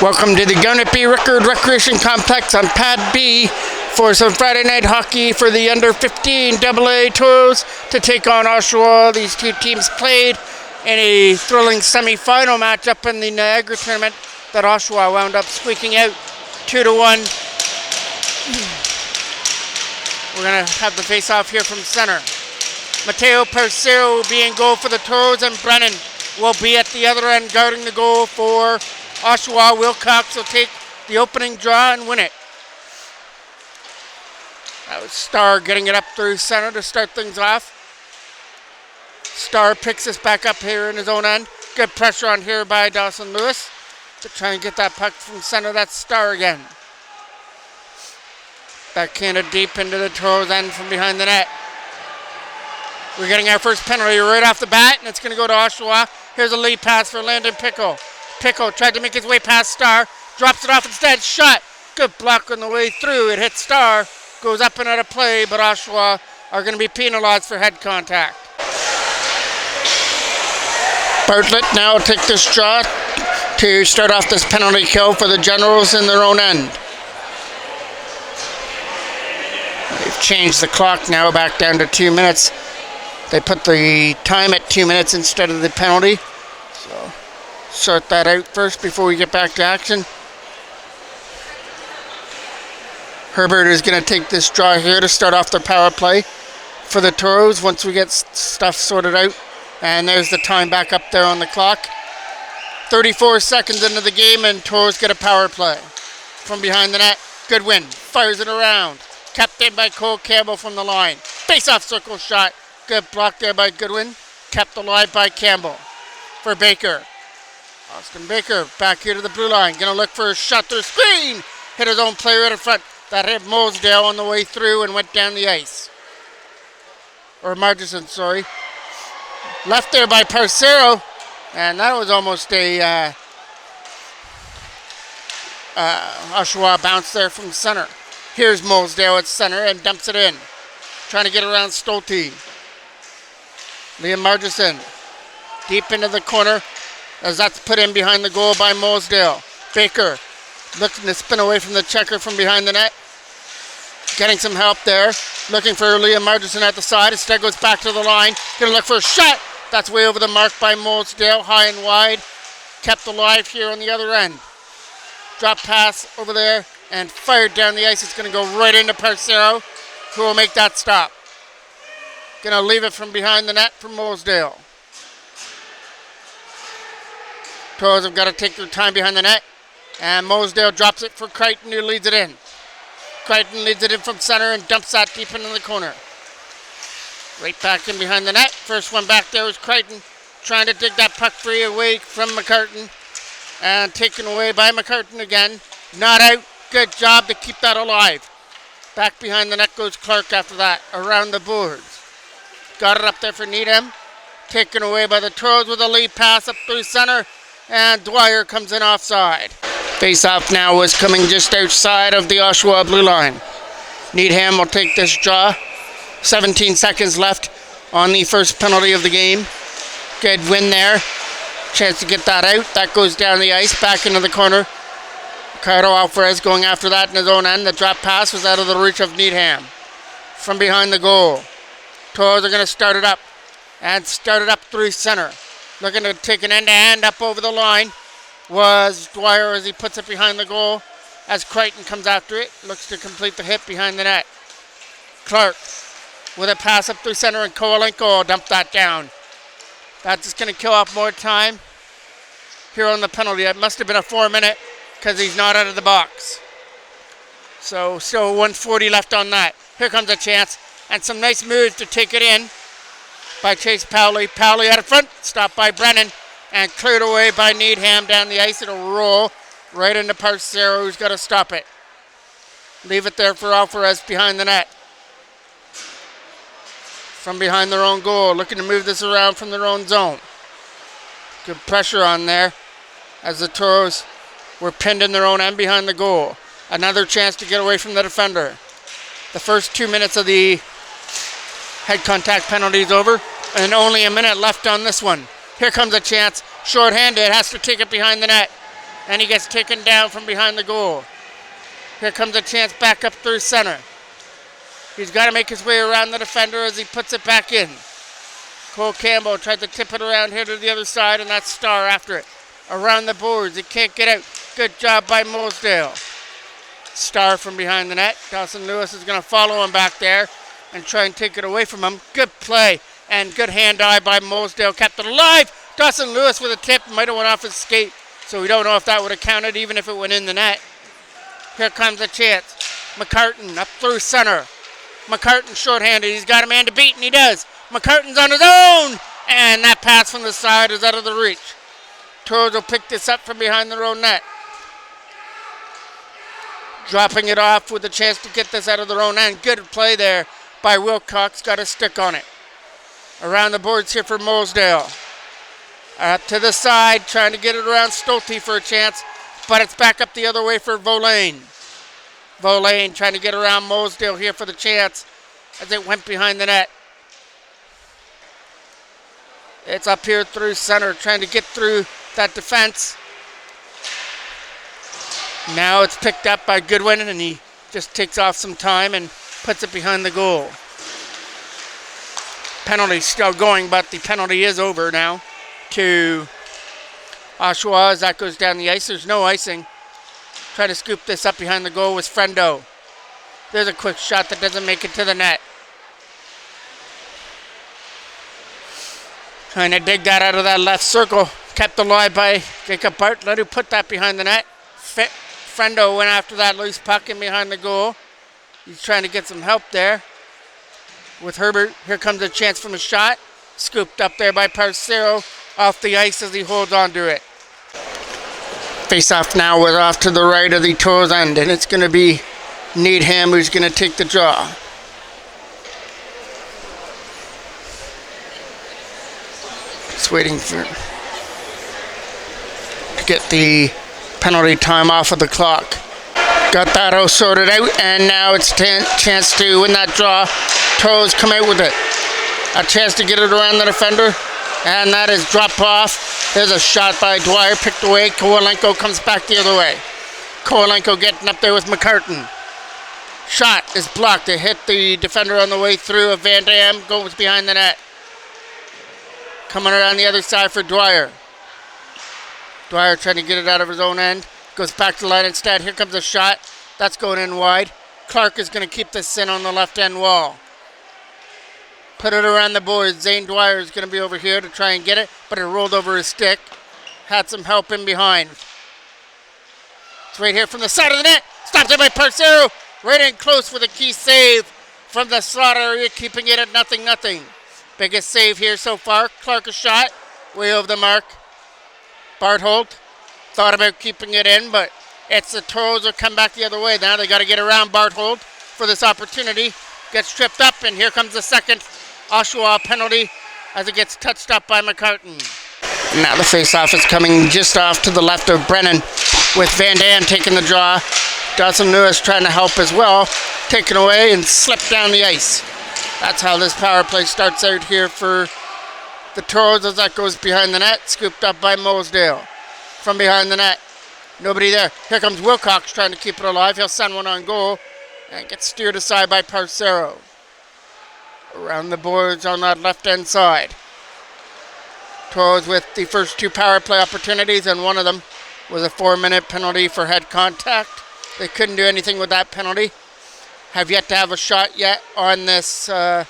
Welcome to the Gunnery Rickard Recreation Complex on Pad B for some Friday night hockey for the under 15 AA Toros to take on Oshawa. These two teams played in a thrilling semi-final matchup in the Niagara tournament that Oshawa wound up squeaking out 2-1. We're going to have the face-off here from center. Mateo Parcero will be in goal for the Toros, and Brennan will be at the other end guarding the goal for Oshawa. Wilcox will take the opening draw and win it. That was Starr getting it up through center to start things off. Starr picks us back up here in his own end. Good pressure on here by Dawson Lewis to try and get that puck from center. That's Starr again. Backhanded deep into the Toros end from behind the net. We're getting our first penalty right off the bat, and it's going to go to Oshawa. Here's a lead pass for Landon Pickle. Pickle tried to make his way past Starr, drops it off instead, shot. Good block on the way through. It hits Starr, goes up and out of play, but Oshawa are going to be penalized for head contact. Bartlett now will take this draw to start off this penalty kill for the Generals in their own end. They've changed the clock now back down to 2 minutes. They put the time at 2 minutes instead of the penalty. So sort that out first before we get back to action. Herbert is going to take this draw here to start off their power play for the Toros once we get stuff sorted out. And there's the time back up there on the clock. 34 seconds into the game, and Toros get a power play. From behind the net, Goodwin fires it around. Kept in by Cole Campbell from the line. Face-off circle shot. Good block there by Goodwin. Kept alive by Campbell. For Baker. Austin Baker back here to the blue line. Gonna look for a shot through screen. Hit his own player right in front. That hit Mosedale on the way through and went down the ice. Or Margison, sorry. Left there by Parcero. And that was almost a Oshawa bounce there from center. Here's Mosedale at center and dumps it in. Trying to get around Stolte. Liam Margison deep into the corner as that's put in behind the goal by Mosedale. Baker looking to spin away from the checker from behind the net. Getting some help there. Looking for Liam Margison at the side. Instead goes back to the line. Gonna look for a shot. That's way over the mark by Mosedale. High and wide. Kept alive here on the other end. Drop pass over there and fired down the ice. It's gonna go right into Parcero, who will make that stop. Gonna leave it from behind the net for Mosedale. Toros have got to take their time behind the net. And Mosedale drops it for Crichton, who leads it in. Crichton leads it in from center and dumps that deep into the corner. Right back in behind the net. First one back there was Crichton, trying to dig that puck free away from McCartan. And taken away by McCartan again. Not out. Good job to keep that alive. Back behind the net goes Clark after that, around the boards. Got it up there for Needham. Taken away by the Toros with a lead pass up through center. And Dwyer comes in offside. Face-off now was coming just outside of the Oshawa blue line. Needham will take this draw. 17 seconds left on the first penalty of the game. Good win there. Chance to get that out. That goes down the ice, back into the corner. Ricardo Alvarez going after that in his own end. The drop pass was out of the reach of Needham. From behind the goal. Toros are going to start it up. And start it up through center. Looking to take an end-to-end up over the line was Dwyer as he puts it behind the goal. As Crichton comes after it. Looks to complete the hit behind the net. Clark with a pass up through center, and Kowalenko will dump that down. That's just going to kill off more time here on the penalty. It must have been a 4-minute because he's not out of the box. So still 1:40 left on that. Here comes a chance. And some nice moves to take it in by Chase Powley. Powley out of front, stopped by Brennan, and cleared away by Needham down the ice. It'll roll right into Parcero, who's got to stop it. Leave it there for Alvarez behind the net. From behind their own goal, looking to move this around from their own zone. Good pressure on there as the Toros were pinned in their own end behind the goal. Another chance to get away from the defender. The first 2 minutes of the head contact penalty is over, and only a minute left on this one. Here comes a chance. Short-handed, has to take it behind the net. and he gets taken down from behind the goal. Here comes a chance back up through center. He's got to make his way around the defender as he puts it back in. Cole Campbell tried to tip it around here to the other side, and that's Starr after it. Around the boards, he can't get out. Good job by Mosedale. Starr from behind the net. Dawson Lewis is going to follow him back there and try and take it away from him. Good play and good hand-eye by Mosedale. Kept it alive. Dawson Lewis with a tip. Might have went off his skate, so we don't know if that would have counted even if it went in the net. Here comes a chance. McCartan up through center. McCartan shorthanded. He's got a man to beat, and he does. McCartan's on his own, and that pass from the side is out of the reach. Toros will pick this up from behind their own net. Dropping it off with a chance to get this out of their own end. Good play there by Wilcox. Got a stick on it. Around the boards here for Mosedale. Up to the side, trying to get it around Stolte for a chance, but it's back up the other way for Volane. Volane trying to get around Mosedale here for the chance as it went behind the net. It's up here through center, trying to get through that defense. Now it's picked up by Goodwin, and he just takes off some time and puts it behind the goal. Penalty still going, but the penalty is over now to Oshawa as that goes down the ice. There's no icing. Try to scoop this up behind the goal with Frendo. There's a quick shot that doesn't make it to the net. Trying to dig that out of that left circle. Kept alive by Jacob Bartlett, who put that behind the net. Frendo went after that loose puck in behind the goal. He's trying to get some help there with Herbert. Here comes a chance from a shot. Scooped up there by Parcero off the ice as he holds on to it. Face-off now was off to the right of the Toros end, and it's going to be Needham who's going to take the draw. Just waiting to get the penalty time off of the clock. Got that all sorted out, and now it's a chance to win that draw. Toros come out with it. A chance to get it around the defender, and that is dropped off. There's a shot by Dwyer, picked away. Kowalenko comes back the other way. Kowalenko getting up there with McCartan. Shot is blocked. It hit the defender on the way through of Van Dam, goes behind the net. Coming around the other side for Dwyer. Dwyer trying to get it out of his own end. Goes back to the line instead. Here comes a shot. That's going in wide. Clark is going to keep this in on the left-end wall. Put it around the boards. Zane Dwyer is going to be over here to try and get it, but it rolled over his stick. Had some help in behind. It's right here from the side of the net. Stopped it by Parcero. Right in close with a key save from the slot area, keeping it at 0-0. Biggest save here so far. Clark a shot. Way over the mark. Barthold thought about keeping it in, but it's the Toros will come back the other way. Now they got to get around Barthold for this opportunity. Gets tripped up, and here comes the second Oshawa penalty as it gets touched up by McCartan. Now the face-off is coming just off to the left of Brennan with Van Dam taking the draw. Dawson Lewis trying to help as well. Taken away and slipped down the ice. That's how this power play starts out here for the Toros as that goes behind the net. Scooped up by Mosedale from behind the net. Nobody there. Here comes Wilcox trying to keep it alive. He'll send one on goal and gets steered aside by Parcero. Around the boards on that left-hand side. Toros with the first two power play opportunities, and one of them was a 4-minute penalty for head contact. They couldn't do anything with that penalty. Have yet to have a shot yet on this power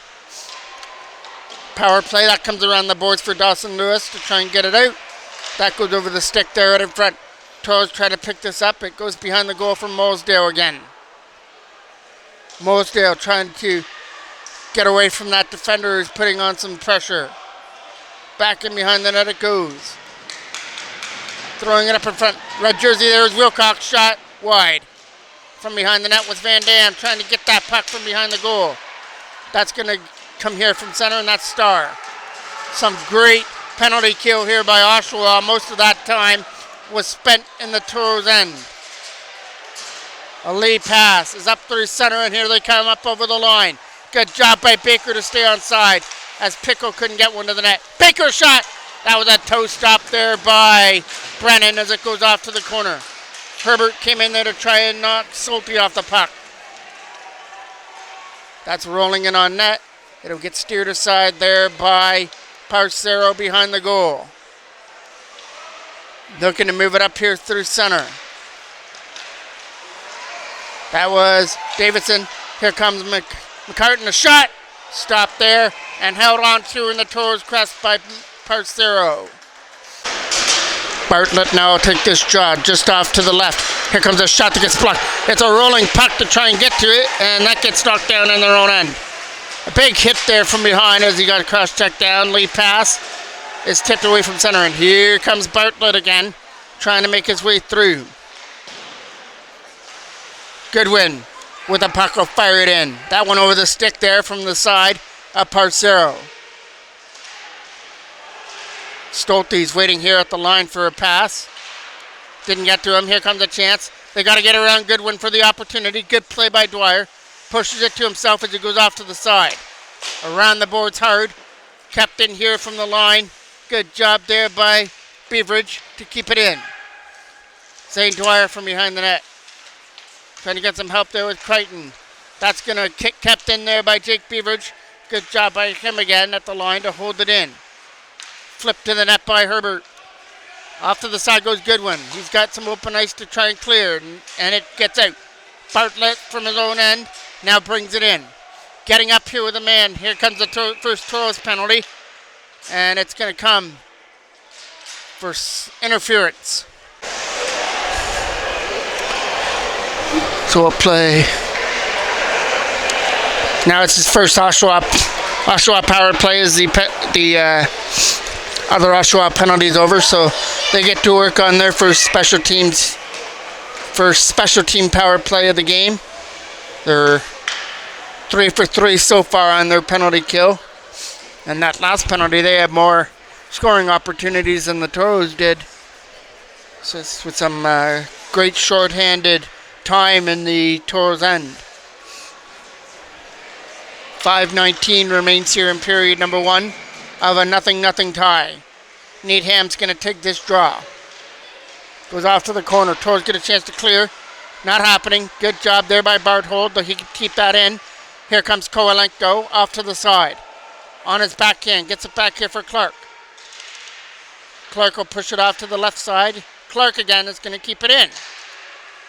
play. That comes around the boards for Dawson Lewis to try and get it out. That goes over the stick there right in front. Toros try to pick this up. It goes behind the goal from Mosedale again. Mosedale trying to get away from that defender who's putting on some pressure. Back in behind the net it goes. Throwing it up in front. Red jersey, there's Wilcox, shot wide. From behind the net was Van Dam trying to get that puck from behind the goal. That's going to come here from center, and that's Starr. Some great penalty kill here by Oshawa. Most of that time was spent in the Toros end. A lead pass is up through center, and here they come up over the line. Good job by Baker to stay on side as Pickle couldn't get one to the net. Baker shot That was a toe stop there by Brennan as it goes off to the corner. Herbert came in there to try and knock Solty off the puck. That's rolling in on net. It'll get steered aside there by Parcero behind the goal. Looking to move it up here through center. That was Davidson. Here comes McCartan. A shot. Stopped there and held on to in the Toros crest by Parcero. Bartlett now will take this draw just off to the left. Here comes a shot that gets blocked. It's a rolling puck to try and get to it, and that gets knocked down in their own end. A big hit there from behind as he got a cross-check down. Lead pass is tipped away from center, and here comes Bartlett again, trying to make his way through. Goodwin with a puck will fire it in. That one over the stick there from the side of Parcero. Stolte's waiting here at the line for a pass. Didn't get to him. Here comes a chance. They got to get around Goodwin for the opportunity. Good play by Dwyer. Pushes it to himself as he goes off to the side. Around the boards hard. Kept in here from the line. Good job there by Beveridge to keep it in. Zane Dwyer from behind the net. Trying to get some help there with Crichton. That's going to kick kept in there by Jake Beveridge. Good job by him again at the line to hold it in. Flip to the net by Herbert. Off to the side goes Goodwin. He's got some open ice to try and clear, and it gets out. Bartlett from his own end now brings it in. Getting up here with a man. Here comes the first Toros penalty, and it's going to come for interference. So we'll play. Now it's his first Oshawa power play as the other Oshawa penalties over, so they get to work on their first special team power play of the game. They're 3 for 3 so far on their penalty kill, and that last penalty they had more scoring opportunities than the Toros did. So it's with some great short-handed time in the Toros end. 5:19 remains here in period number 1 of a 0-0 tie. Needham's going to take this draw. Goes off to the corner. Toros get a chance to clear. Not happening. Good job there by Barthold, though he can keep that in. Here comes Kowalenko off to the side. On his backhand. Gets it back here for Clark. Clark will push it off to the left side. Clark again is going to keep it in.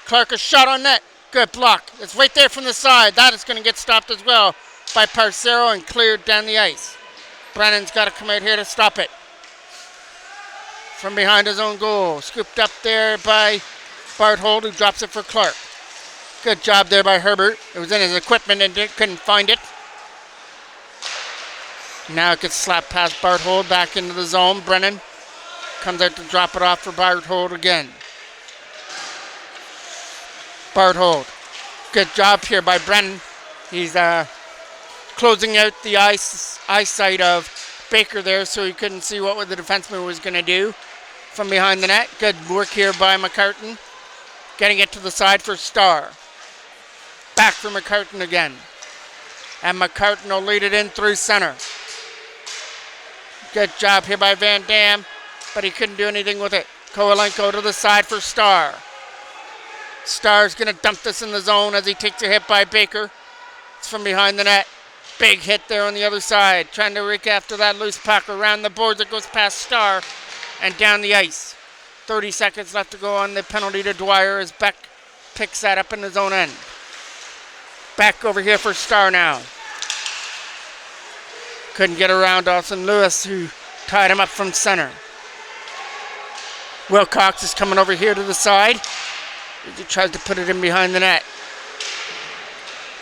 Clark a shot on net. Good block. It's right there from the side. That is going to get stopped as well by Parcero and cleared down the ice. Brennan's got to come out here to stop it. From behind his own goal. Scooped up there by Barthold, who drops it for Clark. Good job there by Herbert. It was in his equipment and couldn't find it. Now it gets slapped past Barthold back into the zone. Brennan comes out to drop it off for Barthold again. Barthold. Good job here by Brennan. He's closing out the eyesight of Baker there, so he couldn't see what the defenseman was going to do from behind the net. Good work here by McCartan. Getting it to the side for Starr. Back for McCartan again. And McCartan will lead it in through center. Good job here by Van Dam, but he couldn't do anything with it. Kowalenko to the side for Starr. Starr's going to dump this in the zone as he takes a hit by Baker. It's from behind the net. Big hit there on the other side. Trying to rake after that loose puck around the boards. It goes past Starr and down the ice. 30 seconds left to go on the penalty to Dwyer as Beck picks that up in his own end. Back over here for Starr now. Couldn't get around Dawson Lewis, who tied him up from center. Wilcox is coming over here to the side. He tries to put it in behind the net.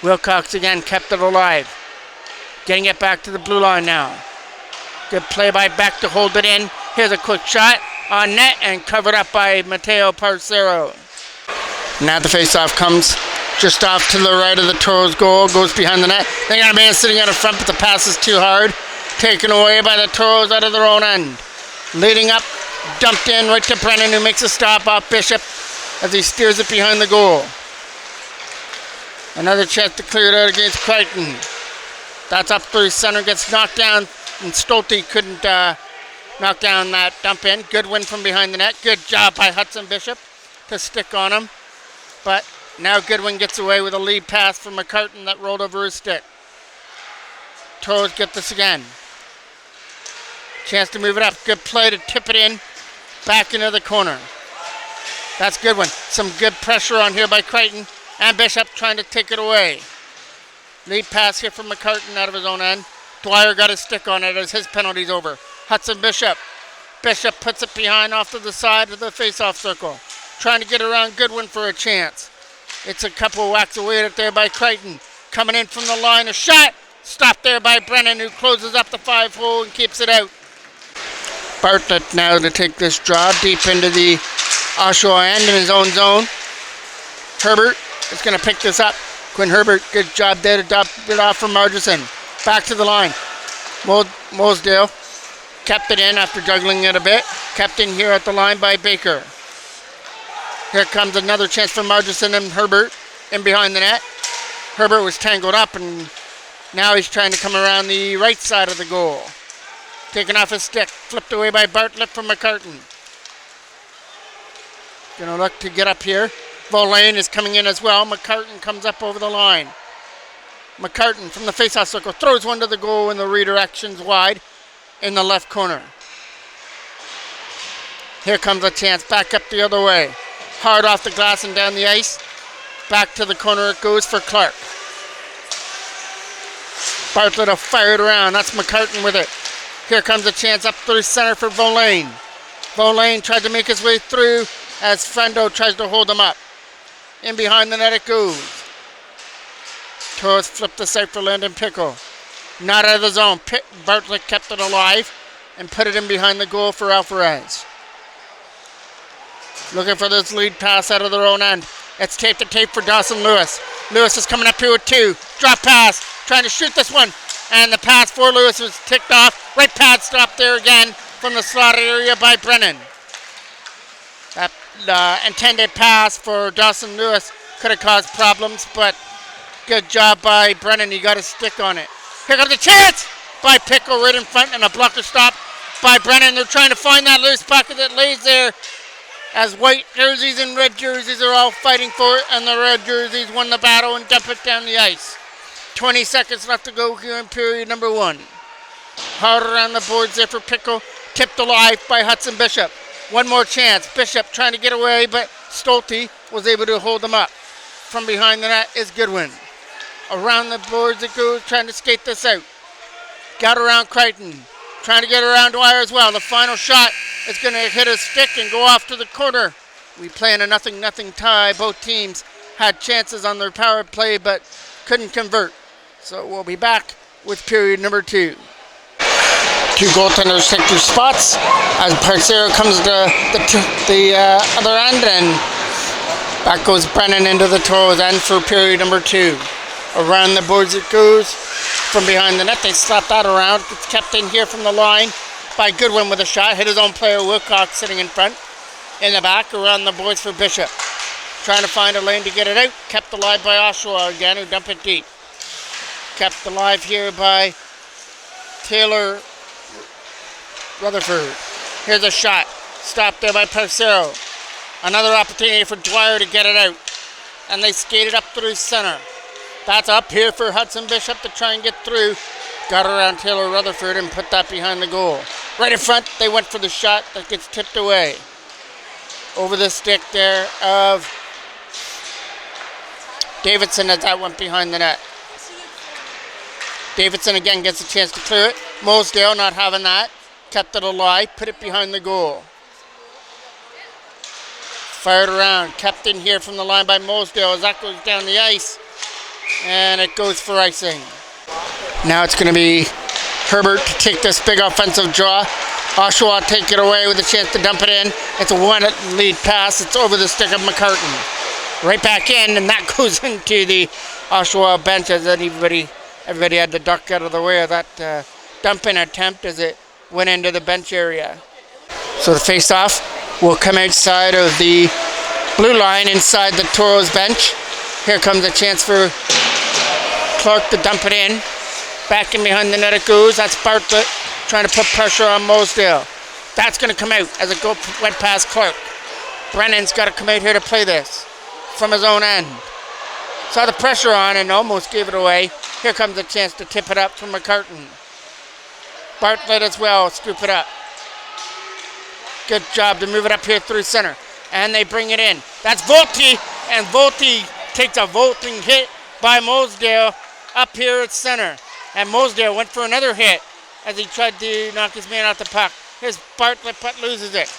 Wilcox again kept it alive. Getting it back to the blue line now. Good play by Beck to hold it in. Here's a quick shot on net and covered up by Mateo Parcero. Now the faceoff comes just off to the right of the Toros goal. Goes behind the net. They got a man sitting out in front, but the pass is too hard. Taken away by the Toros out of their own end. Leading up, dumped in right to Brennan, who makes a stop off Bishop as he steers it behind the goal. Another chance to clear it out against Crichton. That's up through center, gets knocked down, and Stolte couldn't knock down that dump in. Good win from behind the net. Good job by Hudson Bishop to stick on him. But now Goodwin gets away with a lead pass from McCartan that rolled over his stick. Toros get this again. Chance to move it up. Good play to tip it in. Back into the corner. That's Goodwin. Some good pressure on here by Crichton. And Bishop trying to take it away. Lead pass here from McCartan out of his own end. Dwyer got his stick on it as his penalty's over. Hudson Bishop. Bishop puts it behind off to the side of the face-off circle. Trying to get around Goodwin for a chance. It's a couple whacks away there by Crichton. Coming in from the line, a shot. Stopped there by Brennan, who closes up the 5-hole and keeps it out. Bartlett now to take this draw deep into the Oshawa end in his own zone. Herbert is going to pick this up. Quinn Herbert, good job there to drop it off from Margison. Back to the line. Mosedale kept it in after juggling it a bit. Kept in here at the line by Baker. Here comes another chance for Margison and Herbert in behind the net. Herbert was tangled up and now he's trying to come around the right side of the goal. Taken off his stick, flipped away by Bartlett from McCartan. Gonna look to get up here. Volane is coming in as well. McCartan comes up over the line. McCartan from the face-off circle throws one to the goal in the redirections wide in the left corner. Here comes a chance, back up the other way. Hard off the glass and down the ice. Back to the corner it goes for Clark. Bartlett will fire it around. That's McCartan with it. Here comes a chance up through center for Volane. Volane tried to make his way through as Frendo tries to hold him up. In behind the net it goes. Toros flipped this out for Landon Pickle. Not out of the zone. Bartlett kept it alive and put it in behind the goal for Alvarez. Looking for this lead pass out of their own end. It's tape to tape for Dawson Lewis. Lewis is coming up here with two. Drop pass. Trying to shoot this one. And the pass for Lewis was ticked off. Right pad stopped there again from the slot area by Brennan. That intended pass for Dawson Lewis could have caused problems, but good job by Brennan. He got a stick on it. Here comes the chance by Pickle right in front and a blocker stop by Brennan. They're trying to find that loose pocket that lays there as white jerseys and red jerseys are all fighting for it, and the red jerseys won the battle and dump it down the ice. 20 seconds left to go here in period number 1. Hard around the boards there for Pickle. Tipped alive by Hudson Bishop. One more chance. Bishop trying to get away, but Stolte was able to hold him up. From behind the net is Goodwin. Around the boards it goes, trying to skate this out. Got around Crichton. Trying to get around Dwyer as well. The final shot is going to hit a stick and go off to the corner. We play in a 0-0 tie. Both teams had chances on their power play, but couldn't convert. So we'll be back with period number 2. Two goaltenders take their spots as Parcero comes to the other end, and back goes Brennan into the Toros end for period number 2. Around the boards it goes. From behind the net, they slap that around. It's kept in here from the line by Goodwin with a shot. Hit his own player, Wilcox, sitting in front. In the back, around the boards for Bishop. Trying to find a lane to get it out. Kept alive by Oshawa again, who dump it deep. Kept alive here by Taylor Rutherford. Here's a shot. Stopped there by Parcero. Another opportunity for Dwyer to get it out. And they skated up through center. That's up here for Hudson Bishop to try and get through. Got around Taylor Rutherford and put that behind the goal. Right in front, they went for the shot that gets tipped away. Over the stick there of Davidson as that went behind the net. Davidson again gets a chance to clear it. Mosedale not having that. Kept it alive, put it behind the goal. Fired around, kept in here from the line by Mosedale as that goes down the ice. And it goes for icing. Now it's going to be Herbert to take this big offensive draw. Oshawa take it away with a chance to dump it in. It's a one lead pass. It's over the stick of McCartan. Right back in, and that goes into the Oshawa bench as everybody had to duck out of the way of that dumping attempt as it went into the bench area. So the face-off will come outside of the blue line inside the Toros bench. Here comes a chance for Clark to dump it in. Back in behind the net it goes. That's Bartlett trying to put pressure on Mosedale. That's going to come out as it went past Clark. Brennan's got to come out here to play this from his own end. Saw the pressure on and almost gave it away. Here comes a chance to tip it up from McCartan. Bartlett as well, scoop it up. Good job to move it up here through center. And they bring it in. That's Volte, and Volte takes a vaulting hit by Mosedale up here at center. And Mosedale went for another hit as he tried to knock his man out the puck. Here's Bartlett, but loses it.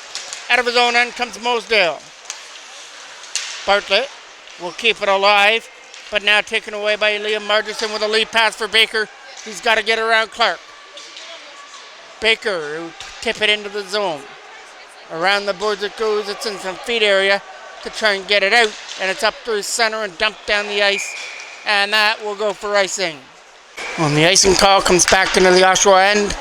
Out of his own end comes Mosedale. Bartlett will keep it alive, but now taken away by Liam Margerson with a lead pass for Baker. He's got to get around Clark. Baker will tip it into the zone. Around the boards it goes. It's in some feed area to try and get it out, and it's up through center and dumped down the ice, and that will go for icing. When the icing call comes back into the Oshawa end.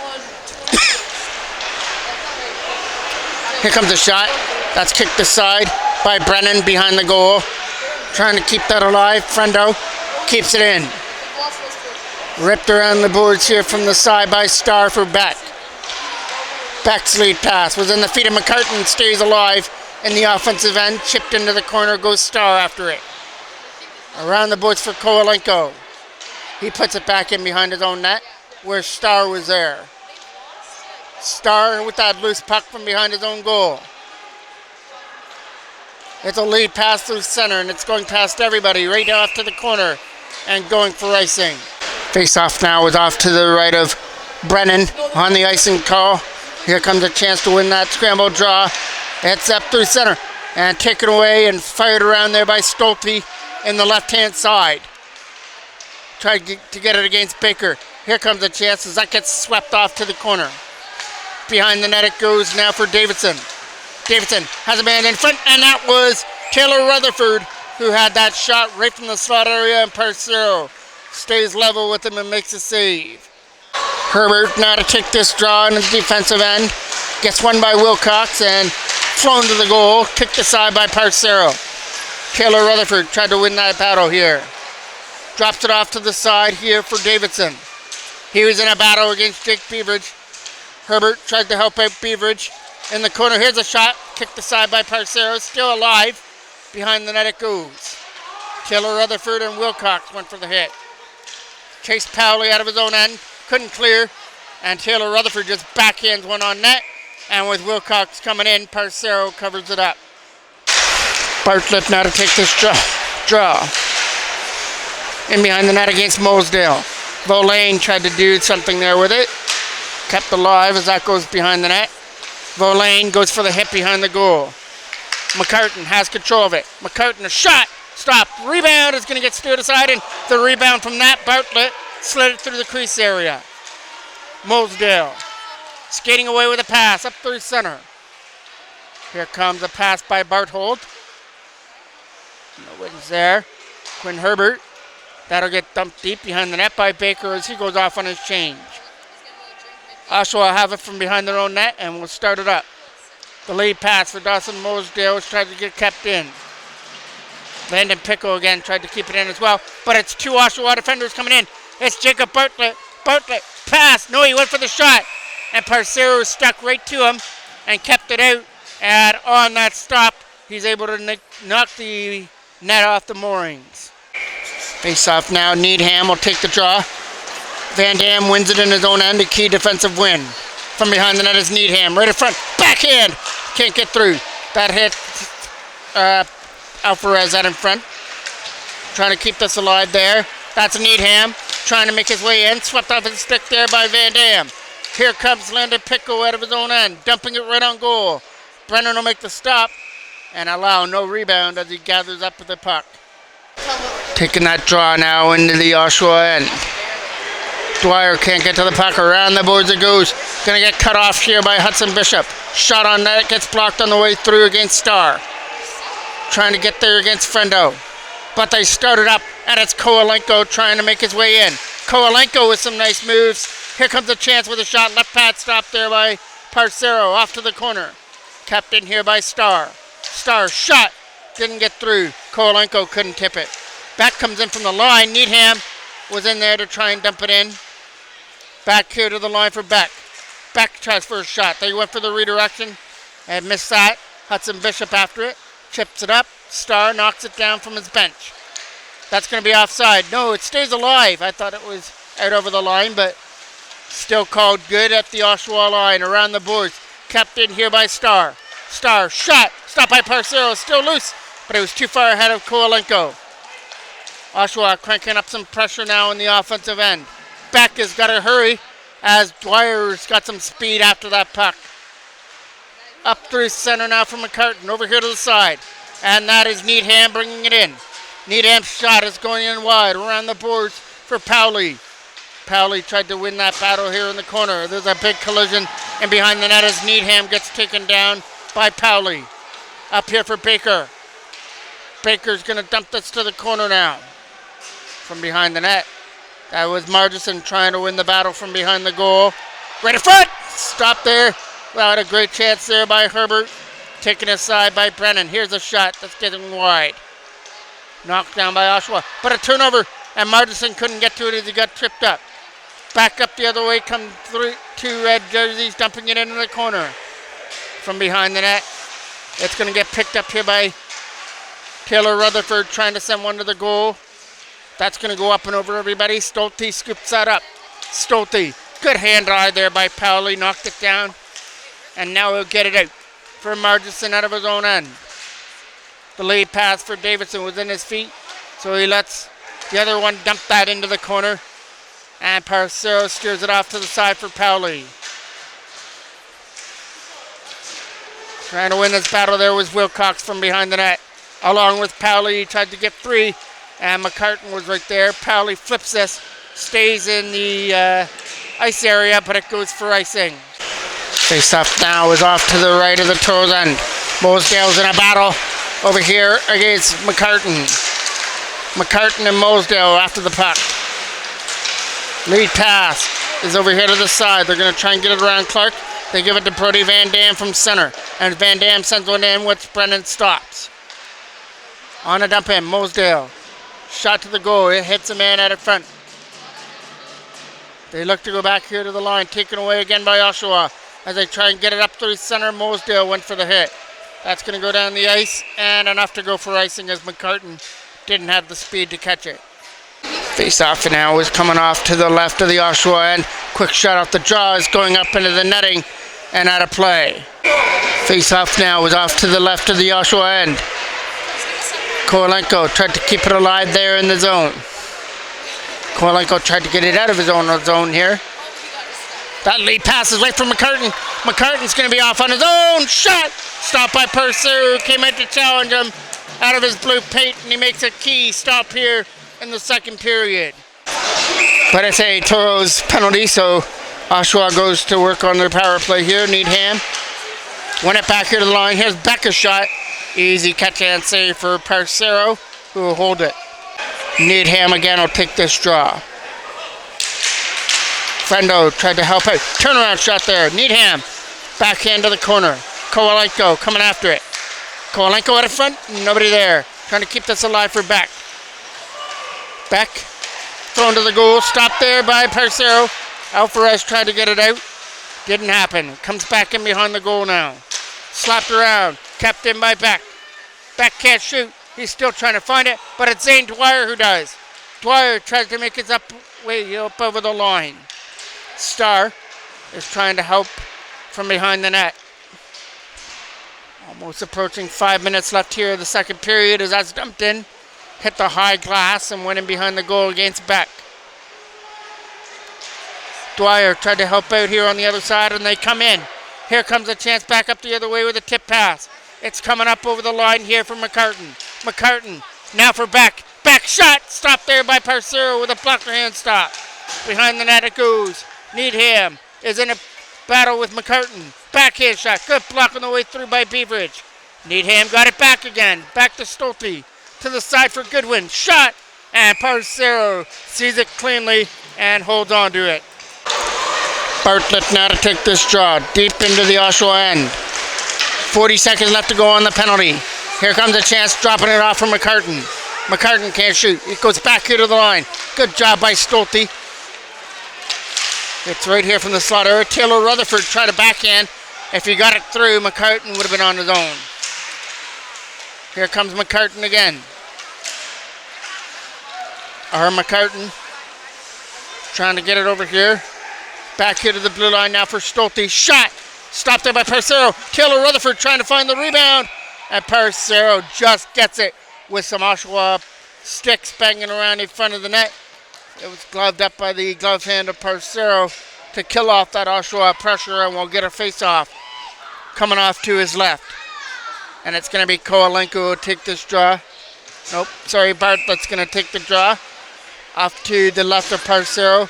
Here comes a shot. That's kicked aside by Brennan behind the goal. Trying to keep that alive. Frendo keeps it in. Ripped around the boards here from the side by Starr for Beck. Beck's lead pass was in the feet of McCartan. Stays alive in the offensive end. Chipped into the corner. Goes Starr after it. Around the boards for Kowalenko. He puts it back in behind his own net where Starr was there. Starr with that loose puck from behind his own goal. It's a lead pass through center, and it's going past everybody right off to the corner and going for icing. Face-off now is off to the right of Brennan on the icing call. Here comes a chance to win that scramble draw. It's up through center and taken away and fired around there by Stolte in the left-hand side. Tried to get it against Baker. Here comes a chance as that gets swept off to the corner. Behind the net it goes now for Davidson. Davidson has a man in front, and that was Taylor Rutherford who had that shot right from the slot area, and Parcero stays level with him and makes a save. Herbert now to take this draw in his defensive end. Gets one by Wilcox and flown to the goal. Kicked aside by Parcero. Taylor Rutherford tried to win that battle here. Drops it off to the side here for Davidson. He was in a battle against Jake Beveridge. Herbert tried to help out Beveridge in the corner. Here's a shot. Kicked aside by Parcero. Still alive. Behind the net it goes. Taylor Rutherford and Wilcox went for the hit. Chase Powley out of his own end. Couldn't clear. And Taylor Rutherford just backhands one on net. And with Wilcox coming in, Parcero covers it up. Bartlett now to take this draw. In behind the net against Mosedale. Volane tried to do something there with it. Kept alive as that goes behind the net. Volane goes for the hit behind the goal. McCartan has control of it. McCartan, a shot. Stop. Rebound is going to get steered aside, and the rebound from that, Bartlett slid it through the crease area. Mosedale skating away with a pass up through center. Here comes a pass by Barthold. No wins there. Quinn Herbert. That'll get dumped deep behind the net by Baker as he goes off on his change. Oshawa have it from behind their own net and will start it up. The lead pass for Dawson Mosedale was tried to get kept in. Landon Pickle again tried to keep it in as well, but it's two Oshawa defenders coming in. It's Jacob Bartlett. Bartlett pass. No, he went for the shot. And Parcero stuck right to him and kept it out. And on that stop, he's able to knock the net off the moorings. Face off now. Needham will take the draw. Van Dam wins it in his own end. A key defensive win. From behind the net is Needham. Right in front. Backhand. Can't get through. That hit Alvarez out in front. Trying to keep this alive there. That's Needham. Trying to make his way in. Swept off his stick there by Van Dam. Here comes Landon Pickle out of his own end. Dumping it right on goal. Brennan will make the stop and allow no rebound as he gathers up with the puck. Taking that draw now into the Oshawa end. Dwyer can't get to the puck. Around the boards it goes. Going to get cut off here by Hudson Bishop. Shot on net. Gets blocked on the way through against Starr. Trying to get there against Frendo. But they started up, and it's Kowalenko trying to make his way in. Kowalenko with some nice moves. Here comes a chance with a shot. Left pad stop there by Parcero. Off to the corner. Kept in here by Starr. Starr shot. Didn't get through. Kowalenko couldn't tip it. Back comes in from the line. Needham was in there to try and dump it in. Back here to the line for Beck. Beck tries for a shot. They went for the redirection and missed that. Hudson Bishop after it. Chips it up. Starr knocks it down from his bench. That's going to be offside. No, it stays alive. I thought it was out over the line, but still called good at the Oshawa line. Around the boards. Kept in here by Starr. Starr, shot. Stopped by Parcero. Still loose, but it was too far ahead of Kowalenko. Oshawa cranking up some pressure now in the offensive end. Beck has got to hurry as Dwyer's got some speed after that puck. Up through center now from McCartan. Over here to the side. And that is Needham bringing it in. Needham's shot is going in wide. Around the boards for Powley. Powley tried to win that battle here in the corner. There's a big collision and behind the net as Needham gets taken down by Powley. Up here for Baker. Baker's going to dump this to the corner now. From behind the net. That was Margison trying to win the battle from behind the goal. Right in front! Stop there. Well, had a great chance there by Herbert. Taken aside by Brennan. Here's a shot that's getting wide. Knocked down by Oshawa. But a turnover. And Margison couldn't get to it as he got tripped up. Back up the other way come through two red jerseys dumping it into the corner. From behind the net. It's going to get picked up here by Taylor Rutherford trying to send one to the goal. That's going to go up and over everybody. Stolte scoops that up. Stolte. Good hand eye there by Powley. Knocked it down. And now he'll get it out for Margison out of his own end. The lead pass for Davidson was in his feet. So he lets the other one dump that into the corner. And Parcero steers it off to the side for Powley. Trying to win this battle there was Wilcox from behind the net. Along with Powley, he tried to get free. And McCartan was right there. Powley flips this. Stays in the ice area, but it goes for icing. Face-off now is off to the right of the Toros end. Mosedale's in a battle over here against McCartan. McCartan and Mosedale after the puck. Lead pass is over here to the side. They're going to try and get it around Clark. They give it to Brody Van Dam from center. And Van Dam sends one in, which Brennan stops. On a dump in, Mosedale. Shot to the goal. It hits a man out in front. They look to go back here to the line. Taken away again by Oshawa. As they try and get it up through center, Mosedale went for the hit. That's going to go down the ice. And enough to go for icing as McCartan didn't have the speed to catch it. Face-off now is coming off to the left of the Oshawa end. Quick shot off the draw is going up into the netting and out of play. Face-off now is off to the left of the Oshawa end. Kowalenko tried to keep it alive there in the zone. Kowalenko tried to get it out of his own zone here. That lead pass is right from McCartan. McCartan's going to be off on his own shot. Stopped by Purser, who came in to challenge him out of his blue paint, and he makes a key stop here in the second period. But it's a Toros penalty, so Oshawa goes to work on their power play here. Needham. Win it back here to the line. Here's Becca's shot. Easy catch and save for Parcero, who will hold it. Needham again will take this draw. Frendo tried to help out. Turnaround shot there. Needham. Backhand to the corner. Kowalenko coming after it. Kowalenko out in front. Nobody there. Trying to keep this alive for Beck. Beck. Thrown to the goal. Stopped there by Parcero. Alvarez tried to get it out. Didn't happen. Comes back in behind the goal now. Slapped around. Kept in by Beck. Beck can't shoot. He's still trying to find it, but it's Zane Dwyer who does. Dwyer tries to make his way up over the line. Starr is trying to help from behind the net. Almost approaching 5 minutes left here. The second period as that's dumped in. Hit the high glass and went in behind the goal against Beck. Dwyer tried to help out here on the other side and they come in. Here comes a chance back up the other way with a tip pass. It's coming up over the line here for McCartan. McCartan now for Beck. Beck shot. Stopped there by Parcero with a blocker hand stop. Behind the net it goes. Needham is in a battle with McCartan. Backhand shot. Good block on the way through by Beveridge. Needham got it back again. Back to Stolte. To the side for Goodwin. Shot. And Parcero sees it cleanly and holds on to it. Bartlett now to take this draw deep into the Oshawa end. 40 seconds left to go on the penalty. Here comes a chance, dropping it off from McCartan. McCartan can't shoot. It goes back here to the line. Good job by Stolte. It's right here from the slot area. Taylor Rutherford tried to backhand. If he got it through, McCartan would have been on his own. Here comes McCartan again. McCartan trying to get it over here. Back here to the blue line now for Stolte. Shot! Stopped there by Parcero. Taylor Rutherford trying to find the rebound. And Parcero just gets it with some Oshawa sticks banging around in front of the net. It was gloved up by the glove hand of Parcero to kill off that Oshawa pressure, and we'll get a face-off coming off to his left. And it's going to be Kowalenko who will take this draw. Nope, sorry, Bartlett's going to take the draw. Off to the left of Parcero.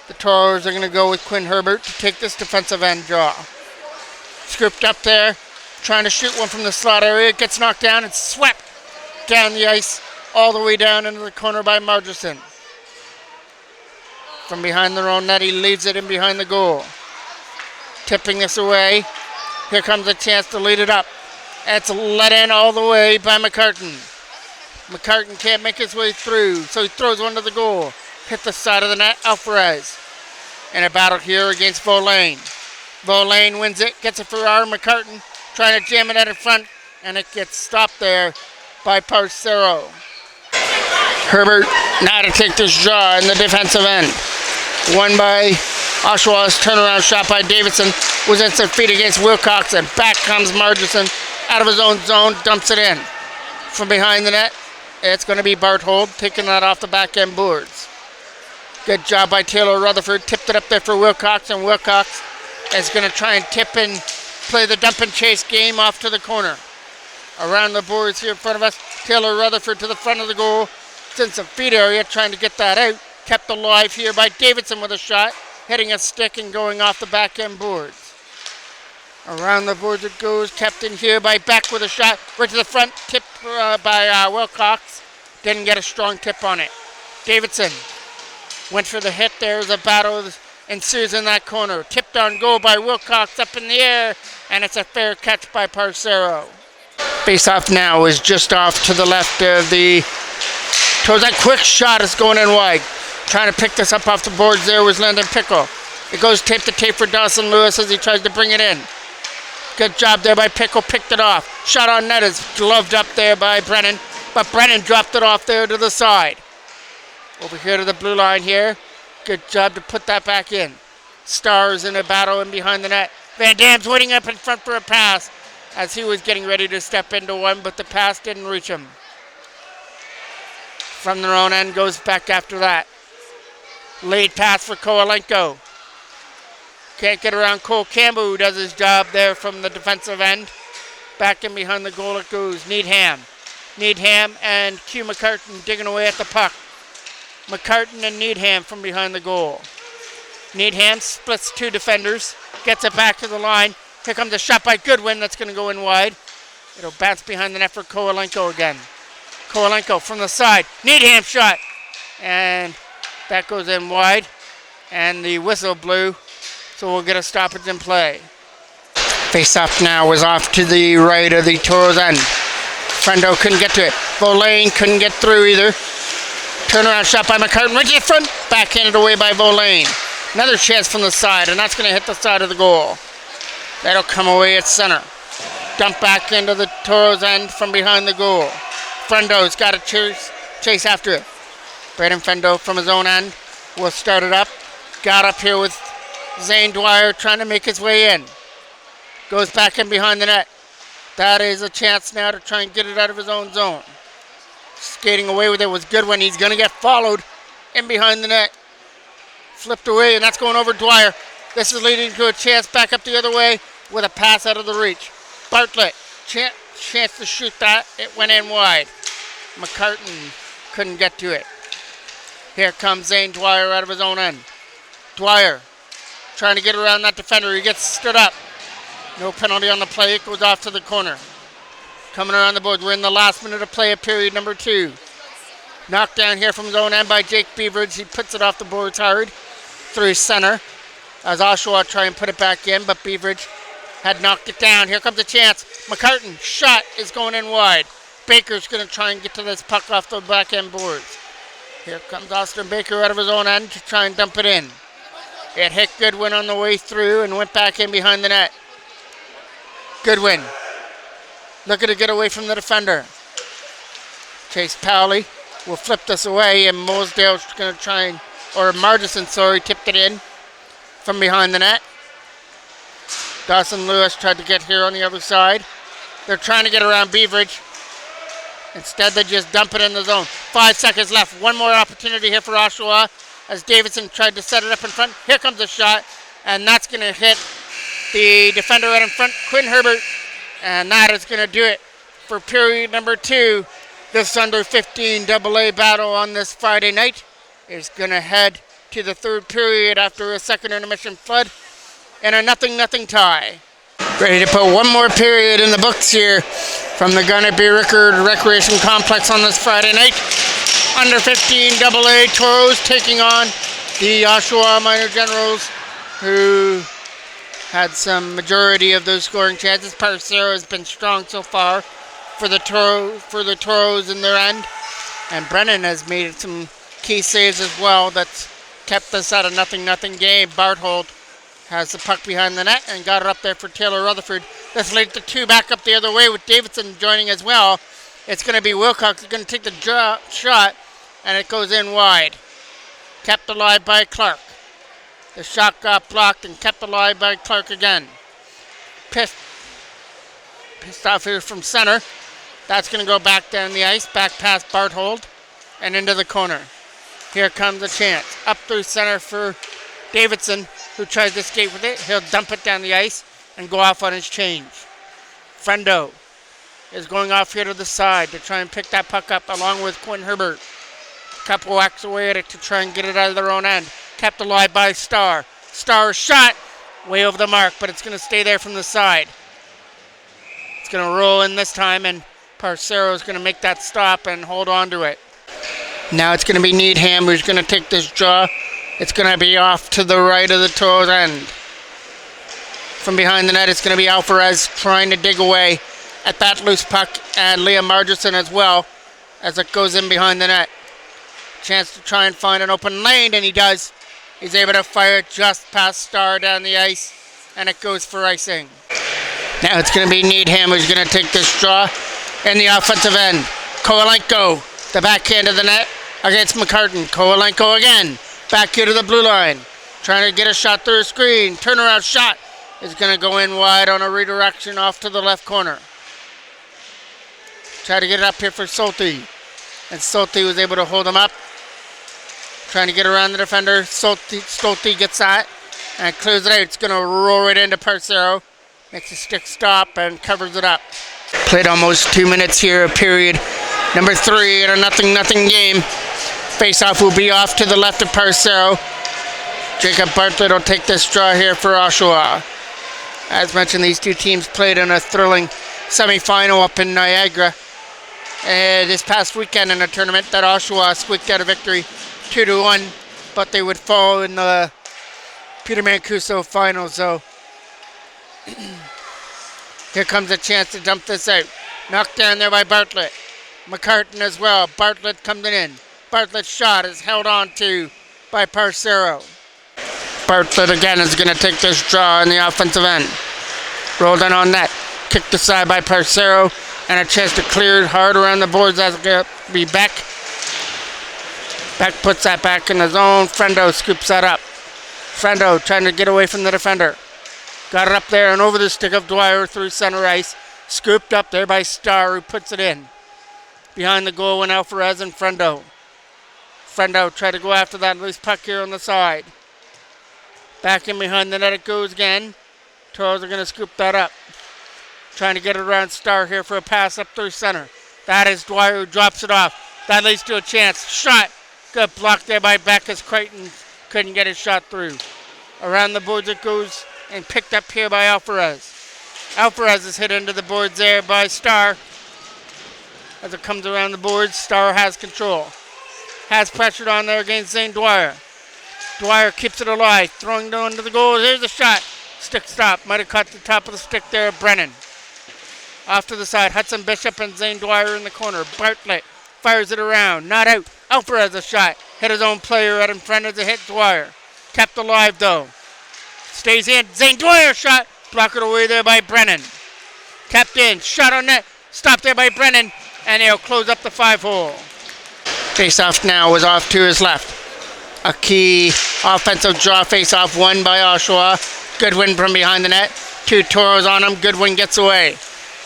The Toros are going to go with Quinn Herbert to take this defensive end draw. Scooped up there, trying to shoot one from the slot area. It gets knocked down and swept down the ice all the way down into the corner by Margerson. From behind their own net, he leads it in behind the goal. Tipping this away. Here comes a chance to lead it up. It's let in all the way by McCartan. McCartan can't make his way through, so he throws one to the goal. Hit the side of the net, Alvarez. In a battle here against Volane. Volane wins it, gets it for McCartan, trying to jam it out in front, and it gets stopped there by Parcero. Herbert now to take this draw in the defensive end. Won by Oshawa's turnaround shot by Davidson. Was instant feet against Wilcox, and back comes Margerson out of his own zone, dumps it in. From behind the net, it's going to be Barthold taking that off the back end boards. Good job by Taylor Rutherford. Tipped it up there for Wilcox, and Wilcox is going to try and tip and play the dump and chase game off to the corner. Around the boards here in front of us, Taylor Rutherford to the front of the goal. It's in some feet area, trying to get that out. Kept alive here by Davidson with a shot, hitting a stick and going off the back end boards. Around the boards it goes, kept in here by Beck with a shot, right to the front, tipped by Wilcox. Didn't get a strong tip on it. Davidson went for the hit. There's a battle ensues in that corner. Tipped on goal by Wilcox up in the air, and it's a fair catch by Parcero. Face-off now is just off to the left of the Toros. That quick shot is going in wide. Trying to pick this up off the boards there was Landon Pickle. It goes tape to tape for Dawson Lewis as he tries to bring it in. Good job there by Pickle, picked it off. Shot on net is gloved up there by Brennan, but Brennan dropped it off there to the side. Over here to the blue line here. Good job to put that back in. Stars in a battle in behind the net. Van Dam's waiting up in front for a pass as he was getting ready to step into one, but the pass didn't reach him. From their own end goes back after that. Lead pass for Kowalenko. Can't get around Cole Campbell, who does his job there from the defensive end. Back in behind the goal it goes. Needham and Q McCartan digging away at the puck. McCartan and Needham from behind the goal. Needham splits two defenders, gets it back to the line. Here comes a shot by Goodwin that's going to go in wide. It'll bounce behind the net for Kowalenko again. Kowalenko from the side. Needham shot. And that goes in wide. And the whistle blew. So we'll get a stoppage in play. Face-off now was off to the right of the Toros end. Frendo couldn't get to it. Volane couldn't get through either. Turnaround shot by McCartan right to the front. Backhanded away by Volane. Another chance from the side, and that's going to hit the side of the goal. That'll come away at center. Dump back into the Toros end from behind the goal. Frendo's got to chase after it. Braden Frendo from his own end will start it up. Got up here with Zane Dwyer trying to make his way in. Goes back in behind the net. That is a chance now to try and get it out of his own zone. Skating away with it was Goodwin. He's going to get followed in behind the net. Flipped away, and that's going over Dwyer. This is leading to a chance back up the other way with a pass out of the reach. Bartlett, chance to shoot that. It went in wide. McCartan couldn't get to it. Here comes Zane Dwyer out of his own end. Dwyer trying to get around that defender. He gets stood up. No penalty on the play. It goes off to the corner. Coming around the board. We're in the last minute of play of period number 2. Knocked down here from his own end by Jake Beveridge. He puts it off the boards hard through center. As Oshawa try and put it back in, but Beveridge had knocked it down. Here comes a chance. McCartan shot is going in wide. Baker's going to try and get to this puck off the back end boards. Here comes Austin Baker out of his own end to try and dump it in. It hit Goodwin on the way through and went back in behind the net. Goodwin looking to get away from the defender. Chase Powley will flip this away, and Mosedale's going to try and, or Margison, tipped it in from behind the net. Dawson Lewis tried to get here on the other side. They're trying to get around Beveridge. Instead, they just dump it in the zone. 5 seconds left. One more opportunity here for Oshawa as Davidson tried to set it up in front. Here comes a shot, and that's going to hit the defender right in front, Quinn Herbert, and that is going to do it for period number 2. This under 15 AA battle on this Friday night is going to head to the third period after a second intermission flood and a 0-0 tie. Ready to put one more period in the books here from the Garnet-B Rickard Recreation Complex on this Friday night. Under 15 AA Toros taking on the Oshawa Minor Generals, who had some majority of those scoring chances. Parcero has been strong so far for the Toros in their end, and Brennan has made some key saves as well that's kept us at a 0-0 game. Barthold has the puck behind the net and got it up there for Taylor Rutherford. This leads to 2 back up the other way with Davidson joining as well. It's going to be Wilcox who's going to take the shot, and it goes in wide. Kept alive by Clark. The shot got blocked and kept alive by Clark again. Pissed off here from center. That's going to go back down the ice, back past Barthold, and into the corner. Here comes a chance. Up through center for Davidson, who tries to escape with it. He'll dump it down the ice and go off on his change. Friendo is going off here to the side to try and pick that puck up along with Quinn Herbert. Couple whacks away at it to try and get it out of their own end. Kept alive by Starr. Starr shot way over the mark, but it's going to stay there from the side. It's going to roll in this time, and Parcero is going to make that stop and hold on to it. Now it's going to be Needham who's going to take this draw. It's going to be off to the right of the Toros end. From behind the net, it's going to be Alvarez trying to dig away at that loose puck, and Liam Margison as well as it goes in behind the net. Chance to try and find an open lane, and he does. He's able to fire it just past Starr down the ice, and it goes for icing. Now it's going to be Needham who's going to take this draw in the offensive end. Kovalenko, the backhand of the net against McCartan. Kovalenko again, back here to the blue line, trying to get a shot through a screen. Turnaround shot is going to go in wide on a redirection off to the left corner. Try to get it up here for Solte, and Solte was able to hold him up. Trying to get around the defender. Solte gets that and clears it out. It's going to roll right into Parcero. Makes a stick stop and covers it up. Played almost 2 minutes here of period number 3 in a 0-0 game. Face-off will be off to the left of Parcero. Jacob Bartlett will take this draw here for Oshawa. As mentioned, these two teams played in a thrilling semi-final up in Niagara this past weekend in a tournament that Oshawa squeaked out a victory 2-1, but they would fall in the Peter Mancuso final. So here comes a chance to dump this out. Knocked down there by Bartlett. McCartan as well. Bartlett comes in. Bartlett's shot is held on to by Parcero. Bartlett again is going to take this draw in the offensive end. Rolled in on net. Kicked aside by Parcero, and a chance to clear hard around the boards as it will be Beck. Beck puts that back in the zone. Friendo scoops that up. Friendo trying to get away from the defender. Got it up there and over the stick of Dwyer through center ice. Scooped up there by Starr, who puts it in. Behind the goal went Alvarez and Friendo. Friendo tried to go after that loose puck here on the side. Back in behind the net it goes again. Toros are going to scoop that up. Trying to get it around Starr here for a pass up through center. That is Dwyer who drops it off. That leads to a chance. Shot. Got blocked there by Beck as Crichton couldn't get his shot through. Around the boards it goes and picked up here by Alvarez. Alvarez is hit into the boards there by Starr. As it comes around the boards, Starr has control. Has pressured on there against Zane Dwyer. Dwyer keeps it alive, throwing down to the goal. Here's a shot. Stick stop. Might have caught the top of the stick there of Brennan. Off to the side, Hudson Bishop and Zane Dwyer in the corner. Bartlett fires it around. Not out. Alvarez a shot. Hit his own player right in front as it hit Dwyer. Kept alive though. Stays in. Zane Dwyer shot. Blocked away there by Brennan. Kept in. Shot on net. Stopped there by Brennan. And he'll close up the 5-hole. Face-off now was off to his left. A key offensive draw face-off won by Oshawa. Goodwin from behind the net. 2 Toros on him. Goodwin gets away.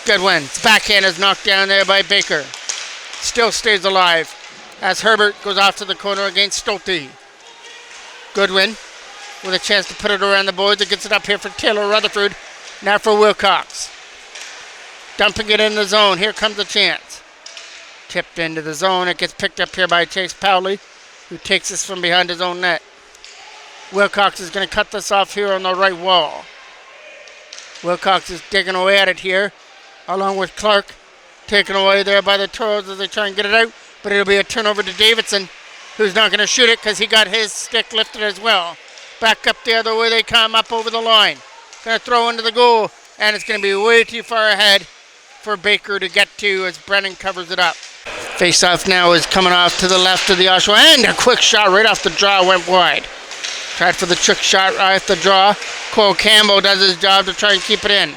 Goodwin's backhand is knocked down there by Baker. Still stays alive as Herbert goes off to the corner against Stolte. Goodwin with a chance to put it around the boards. It gets it up here for Taylor Rutherford. Now for Wilcox. Dumping it in the zone. Here comes the chance. Tipped into the zone. It gets picked up here by Chase Powley, who takes this from behind his own net. Wilcox is going to cut this off here on the right wall. Wilcox is digging away at it here, along with Clark. Taken away there by the Toros as they try and get it out. But it'll be a turnover to Davidson, who's not going to shoot it because he got his stick lifted as well. Back up the other way they come, up over the line. Going to throw into the goal, and it's going to be way too far ahead for Baker to get to as Brennan covers it up. Face-off now is coming off to the left of the Oshawa, and a quick shot right off the draw went wide. Tried for the trick shot right off the draw. Cole Campbell does his job to try and keep it in.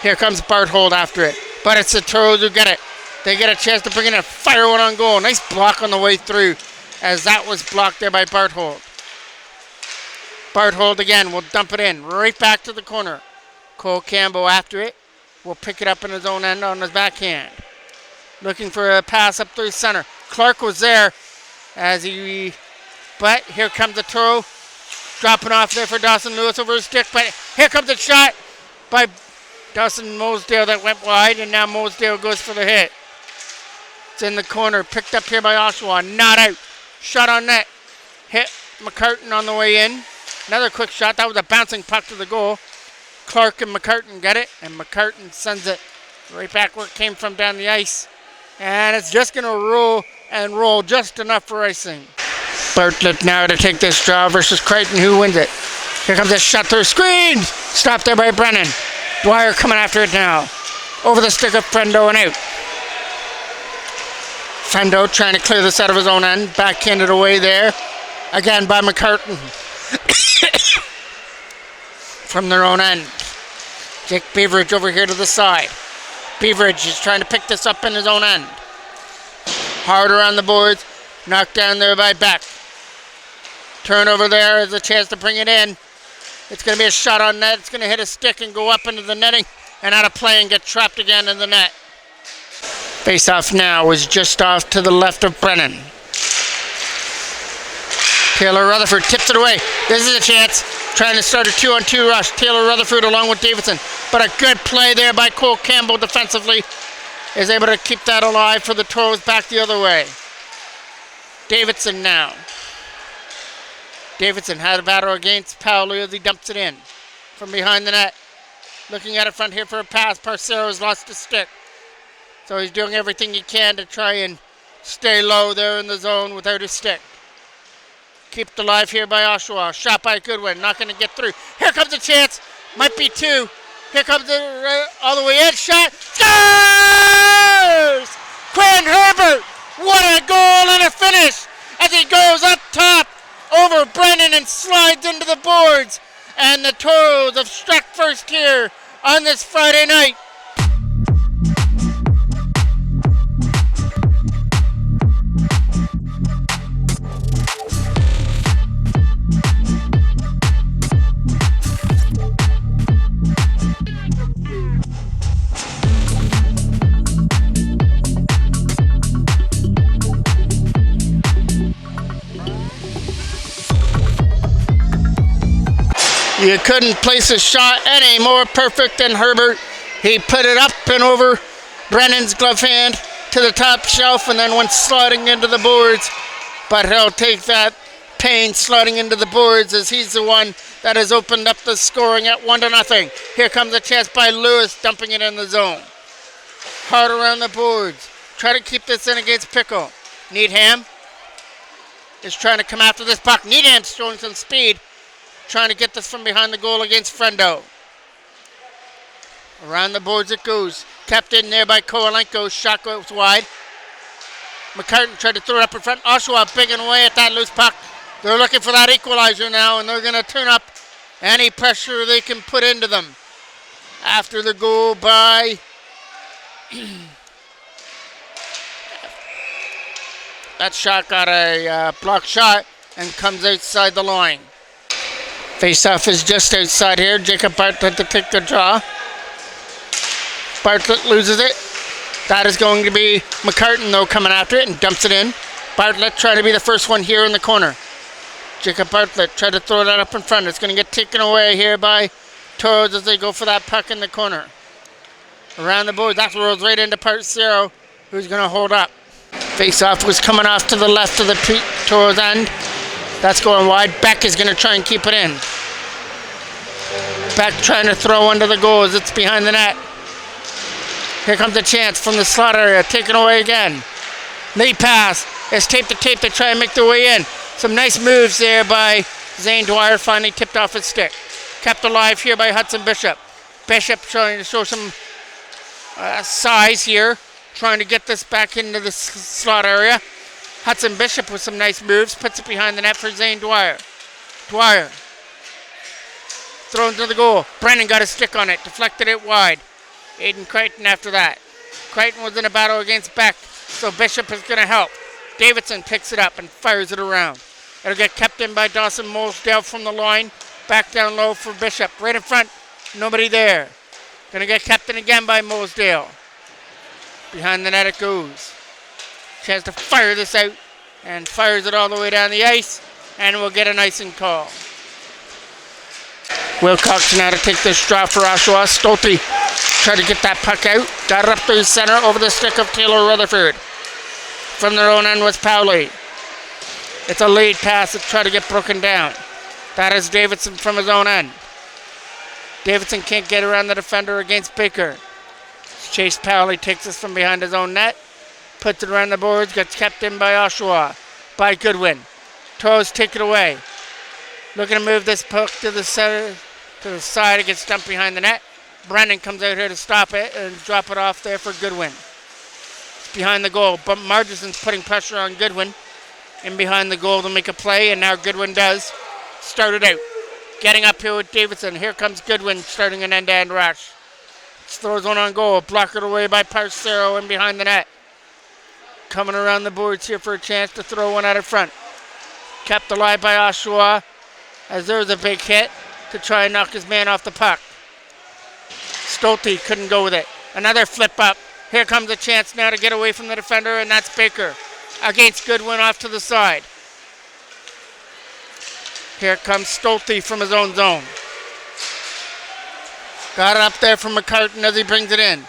Here comes Barthold after it, but it's the Toros who get it. They get a chance to bring in and fire one on goal. Nice block on the way through as that was blocked there by Barthold. Barthold again will dump it in right back to the corner. Cole Campbell after it will pick it up in his own end on his backhand. Looking for a pass up through center. Clark was there but here comes the Toro. Dropping off there for Dawson Lewis over his stick, but here comes a shot by Dawson Mosdale that went wide, and now Mosdale goes for the hit. It's in the corner, picked up here by Oshawa, not out. Shot on net. Hit McCartan on the way in. Another quick shot. That was a bouncing puck to the goal. Clark and McCartan get it, and McCartan sends it right back where it came from down the ice. And it's just going to roll just enough for icing. Bartlett now to take this draw versus Crichton, who wins it. Here comes a shot through screen. Stopped there by Brennan. Dwyer coming after it now. Over the stick of Frendo and out. Frendo trying to clear this out of his own end. Backhanded away there. Again by McCartan. From their own end. Jake Beveridge over here to the side. Beveridge is trying to pick this up in his own end. Harder on the boards. Knocked down there by Beck. Turnover there is a chance to bring it in. It's going to be a shot on net. It's going to hit a stick and go up into the netting and out of play and get trapped again in the net. Face-off now is just off to the left of Brennan. Taylor Rutherford tips it away. This is a chance. Trying to start a 2-on-2 rush. Taylor Rutherford along with Davidson. But a good play there by Cole Campbell defensively. Is able to keep that alive for the Toros back the other way. Davidson now. Davidson had a battle against Powley as he dumps it in from behind the net. Looking at it front here for a pass. Parcero's lost his stick. So he's doing everything he can to try and stay low there in the zone without his stick. Kept alive here by Oshawa. Shot by Goodwin. Not going to get through. Here comes a chance. Might be 2. Here comes the all the way in. Shot. Scores! Quinn Herbert. What a goal and a finish as he goes up top over Brennan and slides into the boards. And the Toros have struck first here on this Friday night. You couldn't place a shot any more perfect than Herbert. He put it up and over Brennan's glove hand to the top shelf and then went sliding into the boards. But he'll take that pain sliding into the boards as he's the one that has opened up the scoring at 1-0. Here comes a chance by Lewis dumping it in the zone. Hard around the boards. Try to keep this in against Pickle. Needham is trying to come after this puck. Needham's showing some speed. Trying to get this from behind the goal against Frendo. Around the boards it goes. Kept in there by Kovalenko. Shot goes wide. McCartan tried to throw it up in front. Oshawa bigging away at that loose puck. They're looking for that equalizer now, and they're going to turn up any pressure they can put into them. After the goal by that shot got a block shot and comes outside the line. Face-off is just outside here. Jacob Bartlett to take the draw. Bartlett loses it. That is going to be McCartan, though, coming after it and dumps it in. Bartlett trying to be the first one here in the corner. Jacob Bartlett tried to throw that up in front. It's going to get taken away here by Toros as they go for that puck in the corner. Around the board, that rolls right into part 0, who's going to hold up. Face-off was coming off to the left of the Toros end. That's going wide. Beck is going to try and keep it in. Beck trying to throw under the goal as it's behind the net. Here comes a chance from the slot area, taken away again. Lead pass. It's tape to tape. They try and make their way in. Some nice moves there by Zane Dwyer, finally tipped off his stick. Kept alive here by Hudson Bishop. Bishop trying to show some size here, trying to get this back into the slot area. Hudson Bishop with some nice moves, puts it behind the net for Zane Dwyer. Dwyer thrown to the goal. Brennan got a stick on it, deflected it wide. Aiden Crichton after that. Crichton was in a battle against Beck, so Bishop is going to help. Davidson picks it up and fires it around. It'll get kept in by Dawson Molesdale from the line. Back down low for Bishop. Right in front, nobody there. Going to get kept in again by Molesdale. Behind the net it goes. Chance to fire this out and fires it all the way down the ice, and we'll get an icing call. Wilcox now to take this draw for Oshawa. Stolte tried to get that puck out. Got it up through center over the stick of Taylor Rutherford. From their own end was Powley. It's a lead pass that tried to get broken down. That is Davidson from his own end. Davidson can't get around the defender against Baker. Chase Powley takes this from behind his own net. Puts it around the boards. Gets kept in by Oshawa. By Goodwin. Toros take it away. Looking to move this puck to the center, to the side. It gets dumped behind the net. Brennan comes out here to stop it and drop it off there for Goodwin. It's behind the goal, but Margison's putting pressure on Goodwin in behind the goal to make a play, and now Goodwin does. Started out. Getting up here with Davidson. Here comes Goodwin starting an end-to-end rush. Throws one on goal. Blocked away by Parcero in behind the net. Coming around the boards here for a chance to throw one out in front. Kept alive by Oshawa as there's a big hit to try and knock his man off the puck. Stolte couldn't go with it. Another flip up. Here comes a chance now to get away from the defender, and that's Baker against Goodwin off to the side. Here comes Stolte from his own zone. Got it up there from McCartan as he brings it in.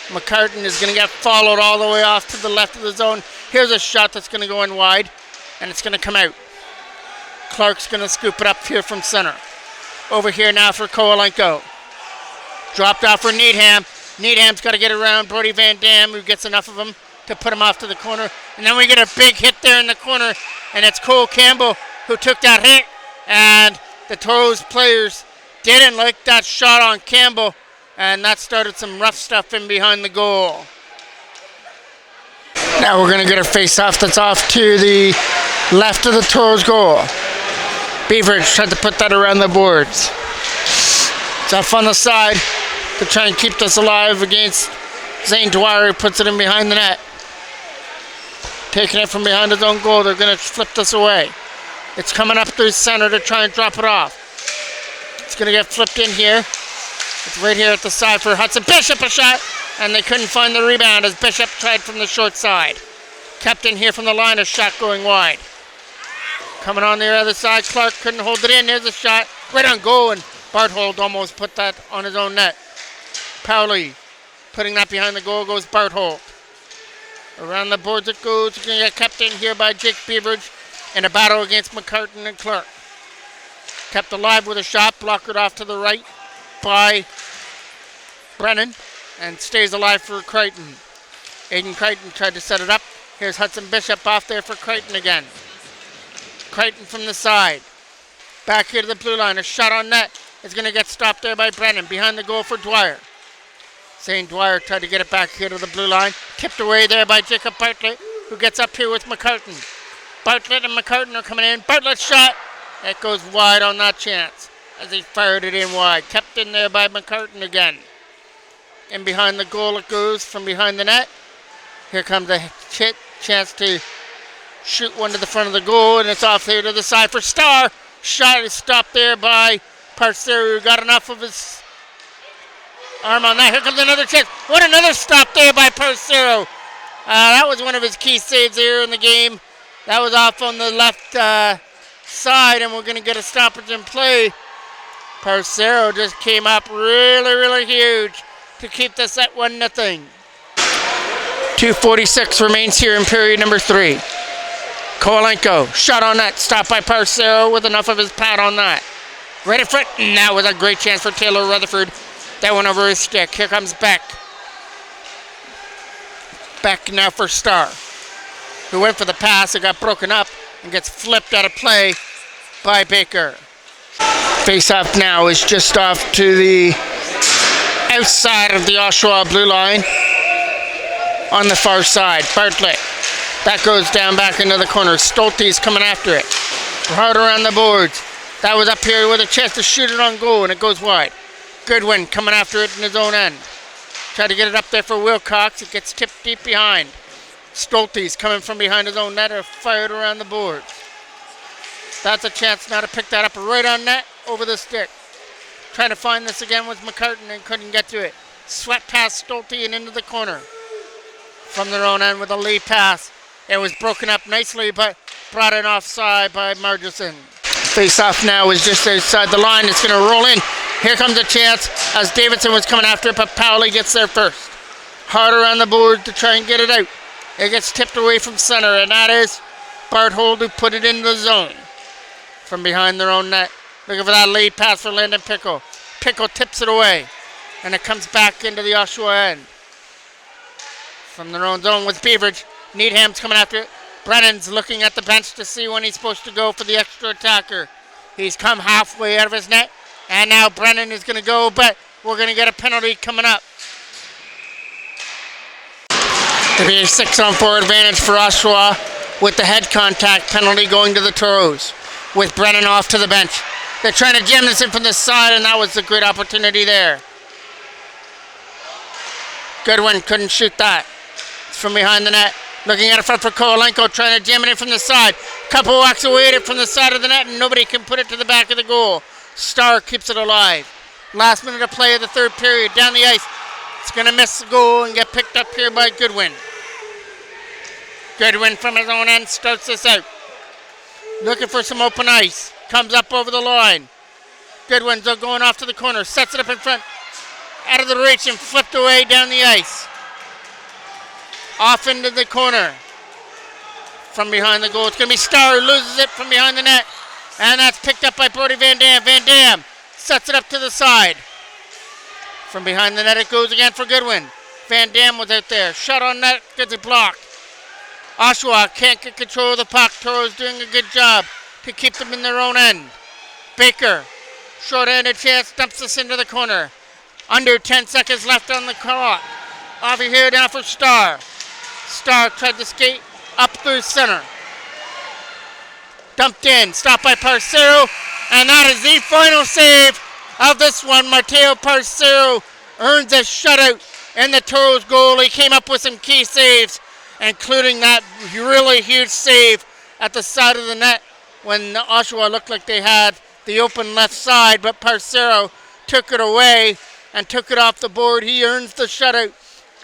McCartan is going to get followed all the way off to the left of the zone. Here's a shot that's going to go in wide, and it's going to come out. Clark's going to scoop it up here from center. Over here now for Kowalenko. Dropped off for Needham. Needham's got to get around Brody Van Dam, who gets enough of him to put him off to the corner. And then we get a big hit there in the corner, and it's Cole Campbell who took that hit. And the Toros players didn't like that shot on Campbell, and that started some rough stuff in behind the goal. Now we're going to get a face-off that's off to the left of the Toros goal. Beveridge tried to put that around the boards. It's off on the side to try and keep this alive against Zane Dwyer, who puts it in behind the net. Taking it from behind his own goal, they're going to flip this away. It's coming up through center to try and drop it off. It's going to get flipped in here. It's right here at the side for Hudson Bishop, a shot, and they couldn't find the rebound as Bishop tried from the short side. Kept in here from the line, a shot going wide. Coming on the other side, Clark couldn't hold it in. There's a shot right on goal, and Barthold almost put that on his own net. Powley putting that behind the goal goes Barthold. Around the boards it goes. It's going to get kept in here by Jake Beveridge in a battle against McCartan and Clark. Kept alive with a shot, blocked it off to the right by Brennan, and stays alive for Crichton. Aiden Crichton tried to set it up. Here's Hudson Bishop off there for Crichton again. Crichton from the side. Back here to the blue line. A shot on net is going to get stopped there by Brennan. Behind the goal for Dwyer. Zane Dwyer tried to get it back here to the blue line. Tipped away there by Jacob Bartlett, who gets up here with McCartan. Bartlett and McCartan are coming in. Bartlett's shot. It goes wide on that chance as he fired it in wide. Kept in there by McCartan again. And behind the goal it goes from behind the net. Here comes a chance to shoot one to the front of the goal, and it's off there to the side for Starr. Shot is stopped there by Parcero, who got enough of his arm on that. Here comes another chance. What another stop there by Parcero. That was one of his key saves here in the game. That was off on the left side, and we're going to get a stoppage in play. Parcero just came up really, really huge to keep this at 1-0. 2:46 remains here in period number 3. Kovalenko, shot on that, stopped by Parcero with enough of his pad on that. Right in front, and that was a great chance for Taylor Rutherford. That went over his stick. Here comes Beck. Beck now for Starr, who went for the pass. It got broken up and gets flipped out of play by Baker. Face-off now is just off to the outside of the Oshawa blue line on the far side. Bartlett. That goes down back into the corner. Stolte's coming after it. Hard around the boards. That was up here with a chance to shoot it on goal, and it goes wide. Goodwin coming after it in his own end. Tried to get it up there for Wilcox. It gets tipped deep behind. Stolte's coming from behind his own net or fired around the boards. That's a chance now to pick that up right on net over the stick. Trying to find this again with McCartan and couldn't get to it. Swept past Stolte and into the corner. From their own end with a lead pass. It was broken up nicely, but brought in offside by Margison. Face-off now is just outside the line. It's going to roll in. Here comes a chance as Davidson was coming after it, but Powley gets there first. Hard around the board to try and get it out. It gets tipped away from center, and that is Barthold who put it in the zone. From behind their own net. Looking for that lead pass for Landon Pickle. Pickle tips it away, and it comes back into the Oshawa end. From their own zone with Beaveridge. Needham's coming after it. Brennan's looking at the bench to see when he's supposed to go for the extra attacker. He's come halfway out of his net, and now Brennan is going to go, but we're going to get a penalty coming up. There'll be a 6-on-4 advantage for Oshawa with the head contact penalty going to the Toros with Brennan off to the bench. They're trying to jam this in from the side, and that was a great opportunity there. Goodwin couldn't shoot that. It's from behind the net. Looking at it front for Kovalenko, trying to jam it in from the side. Couple walks away at it from the side of the net, and nobody can put it to the back of the goal. Starr keeps it alive. Last minute of play of the third period. Down the ice. It's going to miss the goal and get picked up here by Goodwin. Goodwin from his own end starts this out. Looking for some open ice. Comes up over the line. Goodwin's going off to the corner. Sets it up in front. Out of the reach and flipped away down the ice. Off into the corner. From behind the goal. It's going to be Starr who loses it from behind the net. And that's picked up by Brody Van Dam. Van Dam sets it up to the side. From behind the net it goes again for Goodwin. Van Dam was out there. Shot on net. Gets it blocked. Oshawa can't get control of the puck. Toro's doing a good job to keep them in their own end. Baker. Short-handed chance. Dumps this into the corner. Under 10 seconds left on the clock. Over here now for Starr. Starr tried to skate up through center. Dumped in. Stopped by Parcero. And that is the final save of this one. Matteo Parcero earns a shutout in the Toros goal. He came up with some key saves, including that really huge save at the side of the net when Oshawa looked like they had the open left side, but Parcero took it away and took it off the board. He earns the shutout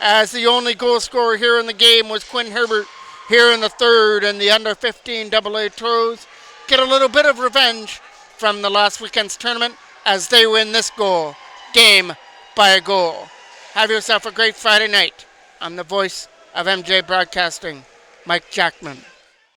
as the only goal scorer here in the game was Quinn Herbert here in the third, and the under-15 AA Toros get a little bit of revenge from the last weekend's tournament as they win this game by a goal. Have yourself a great Friday night. I'm the voice of MJ Broadcasting, Mike Jackman.